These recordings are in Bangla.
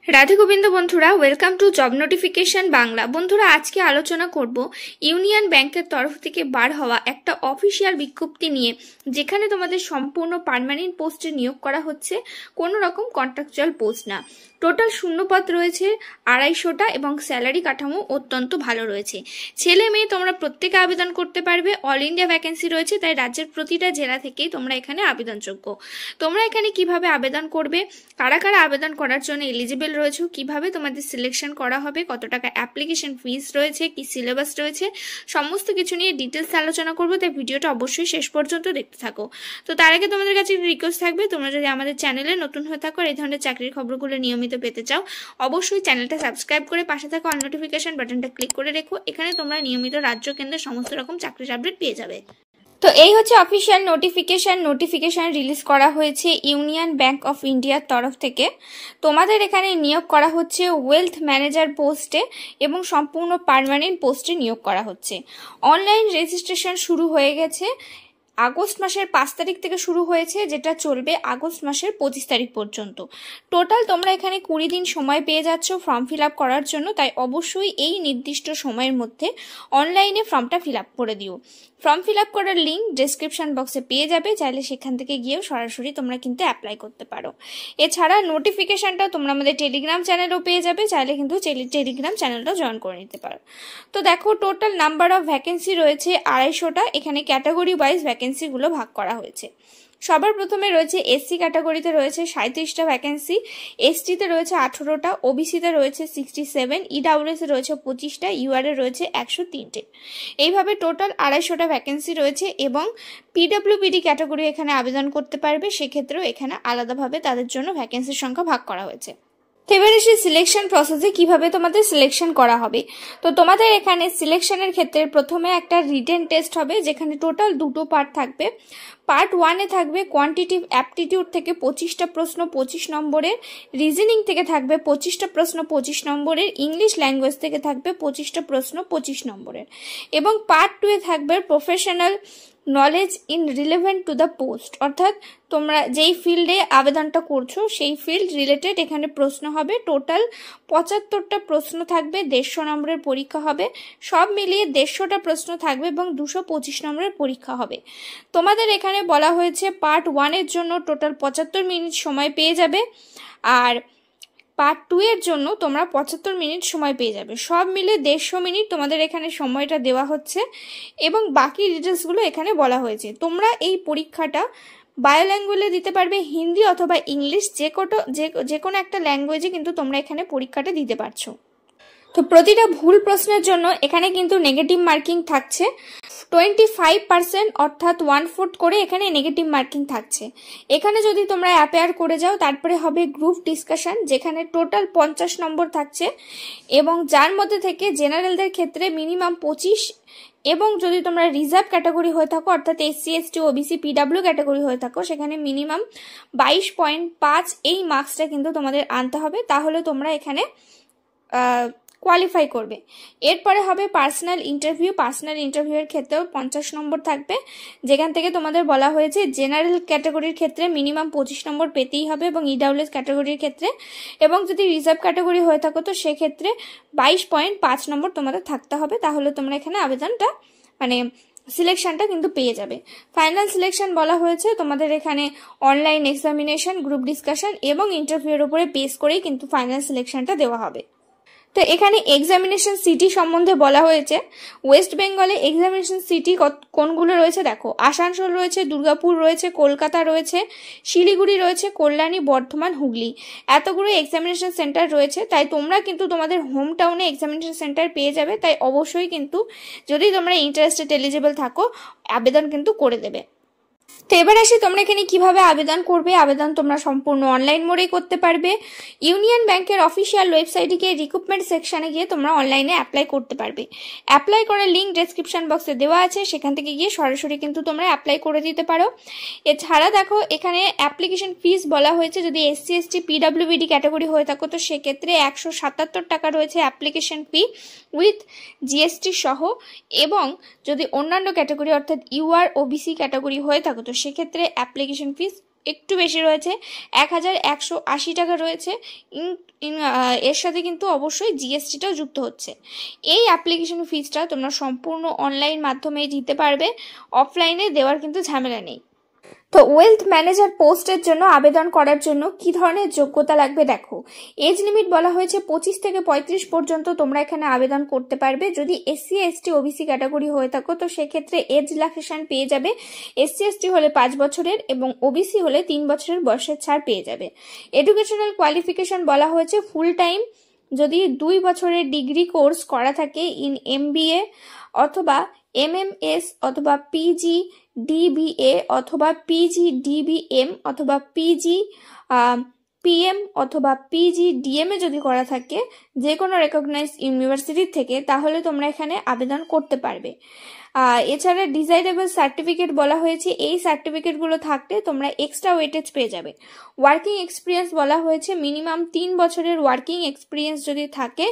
রাধে গোবিন্দ বন্ধুরা, welcome to job notification Bangla. বন্ধুরা, আজকে আলোচনা করব ইউনিয়ন ব্যাংকের তরফ থেকে বার হওয়া একটা অফিসিয়াল বিজ্ঞপ্তি নিয়ে, যেখানে তোমাদের সম্পূর্ণ পার্মানেন্ট পোস্টে নিয়োগ করা হচ্ছে, কোনো রকম কন্ট্রাকচুয়াল পোস্ট না। টোটাল শূন্যপদ রয়েছে 250টা এবং স্যালারি কাঠামো অত্যন্ত ভালো রয়েছে। ছেলে মেয়ে তোমরা প্রত্যেকে আবেদন করতে পারবে। অল ইন্ডিয়া ভ্যাকেন্সি রয়েছে, তাই রাজ্যের প্রতিটা জেলা থেকেই তোমরা এখানে আবেদনযোগ্য। তোমরা এখানে কিভাবে আবেদন করবে, কারা কারা আবেদন করার জন্য এলিজিবল রয়েছে, কিভাবে তোমাদের সিলেকশন করা হবে, কত টাকা অ্যাপ্লিকেশন ফিস রয়েছে, কি সিলেবাস রয়েছে, সমস্ত কিছু নিয়ে ডিটেলস আলোচনা করবো। তাই ভিডিওটা অবশ্যই শেষ পর্যন্ত দেখতে থাকো। তো তার আগে তোমাদের কাছে রিকোয়েস্ট থাকবে, তোমরা যদি আমাদের চ্যানেলে নতুন হয়ে থাকো, এই ধরনের চাকরির খবরগুলো নিয়মিত পেতে চাও, অবশ্যই চ্যানেলটা সাবস্ক্রাইব করে পাশে থাকা অল নোটিফিকেশন বাটনটা ক্লিক করে রেখো। এখানে তোমরা নিয়মিত রাজ্য কেন্দ্রের সমস্ত রকম চাকরির আপডেট পেয়ে যাবে। তো এই হচ্ছে অফিসিয়াল নোটিফিকেশন রিলিজ করা হয়েছে ইউনিয়ন ব্যাংক অফ ইন্ডিয়ার তরফ থেকে। তোমাদের এখানে নিয়োগ করা হচ্ছে ওয়েলথ ম্যানেজার পোস্টে এবং সম্পূর্ণ পার্মানেন্ট পোস্টে নিয়োগ করা হচ্ছে। অনলাইন রেজিস্ট্রেশন শুরু হয়ে গেছে। আগস্ট মাসের 5 তারিখ থেকে শুরু হয়েছে, যেটা চলবে আগস্ট মাসের 25 তারিখ পর্যন্ত। টোটাল তোমরা এখানে 20 দিন সময় পেয়ে যাচ্ছ ফর্ম ফিল আপ করার জন্য। তাই অবশ্যই এই নির্দিষ্ট সময়ের মধ্যে অনলাইনে ফর্মটা ফিল আপ করে দিও। ফর্ম ফিল আপ করার লিঙ্ক ডেসক্রিপশন বক্সে পেয়ে যাবে, চাইলে সেখান থেকে গিয়েও সরাসরি তোমরা কিন্তু অ্যাপ্লাই করতে পারো। এছাড়া নোটিফিকেশনটাও তোমরা আমাদের টেলিগ্রাম চ্যানেলও পেয়ে যাবে, চাইলে কিন্তু টেলিগ্রাম চ্যানেলটাও জয়েন করে নিতে পারো। তো দেখো, টোটাল নাম্বার অফ ভ্যাকেন্সি রয়েছে 250টা। এখানে ক্যাটাগরি ওয়াইজ ভ্যাকেন্সিগুলো ভাগ করা হয়েছে। সবার প্রথমে রয়েছে এসসি ক্যাটাগরিতে রয়েছে 37টা ভ্যাকেন্সি, এসটিতে রয়েছে 18টা, ওবিসিতে রয়েছে 67, ইডাব্লিউএসে রয়েছে 25টা, ইউআর এ রয়েছে 103টে। এইভাবে টোটাল 250টা ভ্যাকেন্সি রয়েছে এবং পিডব্লিউবিডি ক্যাটাগরি এখানে আবেদন করতে পারবে, সেক্ষেত্রেও এখানে আলাদাভাবে তাদের জন্য ভ্যাকেন্সির সংখ্যা ভাগ করা হয়েছে। এবারে সেই সিলেকশন প্রসেসে কিভাবে তোমাদের সিলেকশন করা হবে। তো তোমাদের এখানে সিলেকশনের ক্ষেত্রে প্রথমে একটা রিটেন টেস্ট হবে, যেখানে টোটাল 2টো পার্ট থাকবে। পার্ট 1-এ থাকবে কোয়ান্টিটিভ অ্যাপটিটিউড থেকে 25টা প্রশ্ন 25 নম্বরের, রিজনিং থেকে থাকবে 25টা প্রশ্ন 25 নম্বরের, ইংলিশ ল্যাঙ্গুয়েজ থেকে থাকবে 25টা প্রশ্ন 25 নম্বরের, এবং পার্ট 2-এ থাকবে professional knowledge in relevant to the post, অর্থাৎ তোমরা যেই ফিল্ডে আবেদনটা করছো সেই ফিল্ড রিলেটেড এখানে প্রশ্ন হবে। টোটাল 75টা প্রশ্ন থাকবে, 150 নম্বরের পরীক্ষা হবে। সব মিলিয়ে 150টা প্রশ্ন থাকবে এবং 225 নম্বরের পরীক্ষা হবে। তোমাদের এখানে বলা হয়েছে পার্ট 1-এর জন্য টোটাল 75 মিনিট সময় পেয়ে যাবে, আর পার্ট 2-এর জন্য তোমরা 75 মিনিট সময় পেয়ে যাবে। সব মিলে 150 মিনিট তোমাদের এখানে সময়টা দেওয়া হচ্ছে এবং বাকি ডিটেলসগুলো এখানে বলা হয়েছে। তোমরা এই পরীক্ষাটা বায়ো ল্যাঙ্গুয়েজে দিতে পারবে, হিন্দি অথবা ইংলিশ, যে কোনো একটা ল্যাঙ্গুয়েজে কিন্তু তোমরা এখানে পরীক্ষাটা দিতে পারছো। তো প্রতিটা ভুল প্রশ্নের জন্য এখানে কিন্তু নেগেটিভ মার্কিং থাকছে 25%, অর্থাৎ 1/4 করে এখানে নেগেটিভ মার্কিং থাকছে। এখানে যদি তোমরা অ্যাপেয়ার করে যাও, তারপরে হবে গ্রুপ ডিসকাশন, যেখানে টোটাল 50 নম্বর থাকছে এবং যার মধ্যে থেকে জেনারেলদের ক্ষেত্রে মিনিমাম 25, এবং যদি তোমরা রিজার্ভ ক্যাটাগরি হয়ে থাকো, অর্থাৎ SC ST OBC PW category হয়ে থাকো, সেখানে মিনিমাম 22.5 এই মার্কসটা কিন্তু তোমাদের আনতে হবে, তাহলে তোমরা এখানে কোয়ালিফাই করবে। এরপরে হবে পার্সোনাল ইন্টারভিউয়ের ক্ষেত্রেও 50 নম্বর থাকবে, যেখান থেকে তোমাদের বলা হয়েছে জেনারেল ক্যাটাগরির ক্ষেত্রে মিনিমাম 25 নম্বর পেতেই হবে এবং ইডাব্লিউএস ক্যাটাগরির ক্ষেত্রে, এবং যদি রিজার্ভ ক্যাটাগরি হয়ে থাকো তো সেক্ষেত্রে 22.5 নম্বর তোমাদের থাকতে হবে, তাহলে তোমরা এখানে আবেদনটা সিলেকশনটা কিন্তু পেয়ে যাবে। ফাইনাল সিলেকশন বলা হয়েছে তোমাদের এখানে অনলাইন এক্সামিনেশন, গ্রুপ ডিসকাশন এবং ইন্টারভিউয়ের উপরে বেস করেই কিন্তু ফাইনাল সিলেকশনটা দেওয়া হবে। তো এখানে এক্সামিনেশন সিটি সম্বন্ধে বলা হয়েছে। ওয়েস্ট বেঙ্গলে এক্সামিনেশন সিটি কোনগুলো রয়েছে দেখো, আসানসোল রয়েছে, দুর্গাপুর রয়েছে, কলকাতা রয়েছে, শিলিগুড়ি রয়েছে, কল্যাণী, বর্ধমান, হুগলি, এতগুলো এক্সামিনেশন সেন্টার রয়েছে। তাই তোমরা কিন্তু তোমাদের হোম টাউনে এক্সামিনেশন সেন্টার পেয়ে যাবে। তাই অবশ্যই কিন্তু যদি তোমরা ইন্টারেস্টেড এলিজিবল থাকো, আবেদন কিন্তু করে দেবে। তো এবার আসি তোমরা এখানে কিভাবে আবেদন করবে। আবেদন তোমরা সম্পূর্ণ অনলাইন মোডেই করতে পারবে। ইউনিয়ন ব্যাংকের অফিসিয়াল ওয়েবসাইটে গিয়ে রিক্রুটমেন্ট সেকশনে গিয়ে তোমরা অনলাইনে অ্যাপ্লাই করতে পারবে। অ্যাপ্লাই করার লিঙ্ক ডেসক্রিপশন বক্সে দেওয়া আছে, সেখান থেকে গিয়ে সরাসরি কিন্তু তোমরা অ্যাপ্লাই করে দিতে পারো। এছাড়া দেখো, এখানে অ্যাপ্লিকেশন ফিস বলা হয়েছে, যদি এসসি এসটি পিডব্লিউবিডি ক্যাটাগরি হয়ে থাকো তো সেক্ষেত্রে 177 টাকা রয়েছে অ্যাপ্লিকেশন ফি উইথ জিএসটি সহ, এবং যদি অন্যান্য ক্যাটাগরি অর্থাৎ ইউআর ওবিসি ক্যাটাগরি হয়ে থাকো তো সেক্ষেত্রে অ্যাপ্লিকেশন ফিস একটু বেশি রয়েছে, 1180 টাকা রয়েছে। এর সাথে কিন্তু অবশ্যই জিএসটিটাও যুক্ত হচ্ছে। এই অ্যাপ্লিকেশন ফিজটা তোমরা সম্পূর্ণ অনলাইন মাধ্যমে দিতে পারবে, অফলাইনে দেওয়ার কিন্তু ঝামেলা নেই। তো ওয়েলথ ম্যানেজার পোস্টের জন্য আবেদন করার জন্য কি ধরনের যোগ্যতা লাগবে দেখো। এজ লিমিট বলা হয়েছে 25 থেকে 35 পর্যন্ত তোমরা এখানে আবেদন করতে পারবে। যদি এসসি এসটি ওবিসি ক্যাটাগরি হয়ে থাকো তো সেক্ষেত্রে এজ রিল্যাক্সেশন পেয়ে যাবে। এসসি এসটি হলে 5 বছরের এবং ওবিসি হলে 3 বছরের বয়সের ছাড় পেয়ে যাবে। এডুকেশনাল কোয়ালিফিকেশন বলা হয়েছে ফুল টাইম যদি 2 বছরের ডিগ্রি কোর্স করা থাকে ইন এমবিএ অথবা এমএমএস অথবা পিজি ডিবিএ অথবা পিজি ডিবিএম অথবা পিজি পিএম অথবা পিজি ডিএমএ যদি করা থাকে যে কোনো রেকগনাইজ ইউনিভার্সিটি থেকে, তাহলে তোমরা এখানে আবেদন করতে পারবে। এছাড়া ডিজাইরেবল সার্টিফিকেট বলা হয়েছে, এই সার্টিফিকেটগুলো থাকলে তোমরা এক্সট্রা ওয়েটেজ পেয়ে যাবে। ওয়ার্কিং এক্সপিরিয়েন্স বলা হয়েছে মিনিমাম 3 বছরের ওয়ার্কিং এক্সপিরিয়েন্স যদি থাকে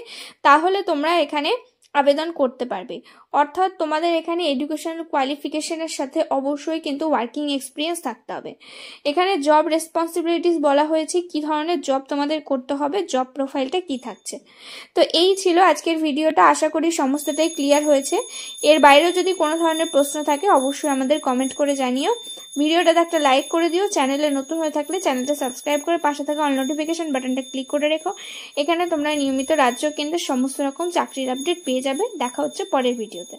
তাহলে তোমরা এখানে আবেদন করতে পারবে। অর্থাৎ তোমাদের এখানে এডুকেশনাল কোয়ালিফিকেশনের সাথে অবশ্যই কিন্তু ওয়ার্কিং এক্সপিরিয়েন্স থাকতে হবে। এখানে জব রেসপন্সিবিলিটিস বলা হয়েছে কি ধরনের জব তোমাদের করতে হবে, জব প্রোফাইলটা কি থাকছে। তো এই ছিল আজকের ভিডিওটা, আশা করি সমস্তটাই ক্লিয়ার হয়েছে। এর বাইরেও যদি কোনো ধরনের প্রশ্ন থাকে অবশ্যই আমাদের কমেন্ট করে জানিও। ভিডিওটাতে একটা লাইক করে দিও। চ্যানেলে নতুন হয়ে থাকলে চ্যানেলটা সাবস্ক্রাইব করে পাশে থাকা অল নোটিফিকেশন বাটনটা ক্লিক করে রেখো। এখানে তোমরা নিয়মিত রাজ্য কেন্দ্রের সমস্ত রকম চাকরির আপডেট পেয়ে যাবে। দেখা হচ্ছে পরের ভিডিওতে।